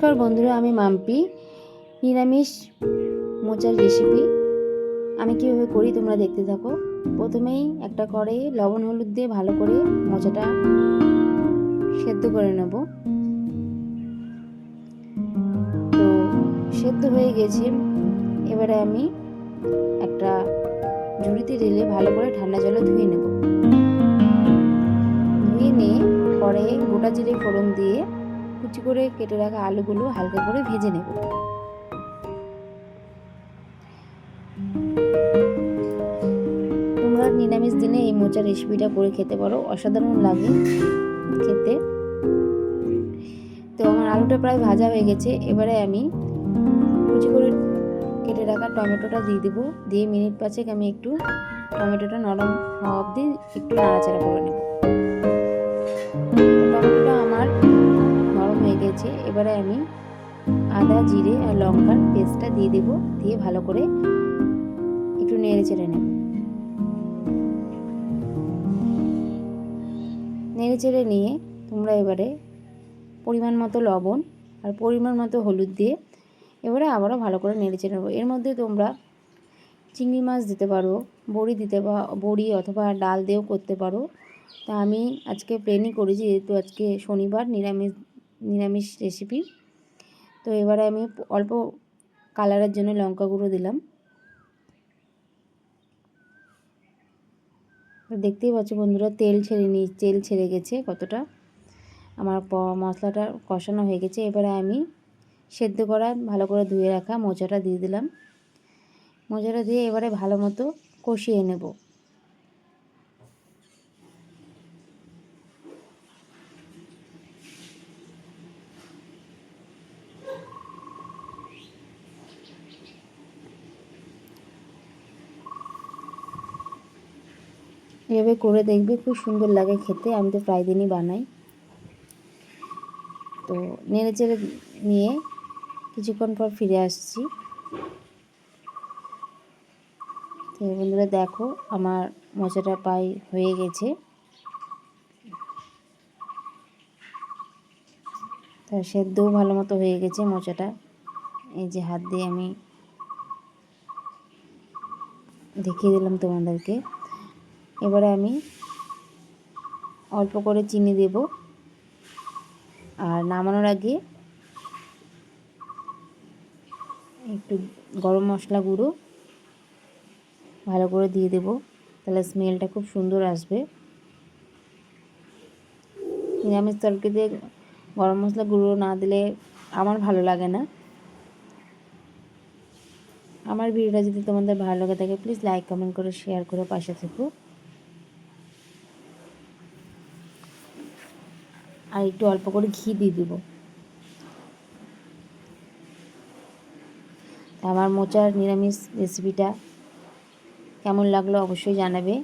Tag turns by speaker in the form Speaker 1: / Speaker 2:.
Speaker 1: নমস্কার বন্ধুরা, আমি মাম্পি। নিরামিষ মোচার রেসিপি আমি কীভাবে করি তোমরা দেখতে থাকো। প্রথমেই একটা কড়াইয়ে লবণ হলুদ দিয়ে ভালো করে মোচাটা সেদ্ধ করে নেব। তো সেদ্ধ হয়ে গেছে, এবারে আমি একটা ঝুড়িতে ঢেলে ভালো করে ঠান্ডা জলে ধুয়ে নেব। ধুয়ে নিয়ে কড়াইয়ে গোটা জিরে ফোড়ন দিয়ে কুচি করে কেটে রাখা আলুগুলো হালকা করে ভেজে নেব। তোমরা নিরামিষ দিনে এই মোচার রেসিপিটা করে খেতে পারো, অসাধারণ লাগে খেতে। তো আমার আলুটা প্রায় ভাজা হয়ে গেছে, এবারে আমি কুচি করে কেটে রাখা টমেটোটা দিয়ে দেবো। দিয়ে মিনিট পাঁচেক আমি একটু টমেটোটা নরম হওয়া অবধি একটু নাড়াচাড়া করে নেব। টমেটোটা আমার নরম হয়ে গেছে, এবারে আমি আদা জিরে আর লঙ্কার পেস্টটা দিয়ে দেবো। দিয়ে ভালো করে একটু নেড়ে চেড়ে নেব। নেড়ে চেড়ে নিয়ে তোমরা এবারে পরিমাণ মতো লবণ আর পরিমাণ মতো হলুদ দিয়ে এবারে আবারও ভালো করে নেড়ে চেড়ে নেবো। এর মধ্যে তোমরা চিংড়ি মাছ দিতে পারো, বড়ি অথবা ডাল দিয়েও করতে পারো। তা আমি আজকে প্লেনই করেছি, যেহেতু আজকে শনিবার, নিরামিষ রেসিপি। তো এবারে আমি অল্প কালারের জন্য লঙ্কা গুঁড়ো দিলাম। দেখতেই পাচ্ছ বন্ধুরা, তেল ছেড়ে গেছে কতটা। আমার মশলাটা কষানো হয়ে গেছে। এবারে আমি সেদ্ধ করা ভালো করে ধুয়ে রাখা মোচাটা দিয়ে দিলাম। মোচাটা দিয়ে এবারে ভালো মতো কষিয়ে নেব। এভাবে করে দেখবে, খুব সুন্দর লাগে খেতে। আমি তো প্রায় দিনই বানাই। তো নেড়ে চেড়ে নিয়ে কিছুক্ষণ পর ফিরে আসছি। তো বন্ধুরা দেখো, আমার মোচাটা প্রায় হয়ে গেছে। তা সেদ্ধও ভালো মতো হয়ে গেছে মোচাটা। এই যে হাত দিয়ে আমি দেখিয়ে দিলাম তোমাদেরকে। এবারে আমি অল্প করে চিনি দেব, আর নামানোর আগে একটু গরম মশলা গুঁড়ো ভালো করে দিয়ে দেব, তাহলে স্মেলটা খুব সুন্দর আসবে। নিরামিষ তরকারিতে গরম মশলা গুঁড়ো না দিলে আমার ভালো লাগে না। আমার ভিডিওটা যদি তোমাদের ভালো লাগে থাকে, প্লিজ লাইক কমেন্ট করে শেয়ার করে পাশে থেকো। আর একটু অল্প করে ঘি দিয়ে দেবো। আমার মোচার নিরামিষ রেসিপিটা কেমন লাগলো অবশ্যই জানাবে।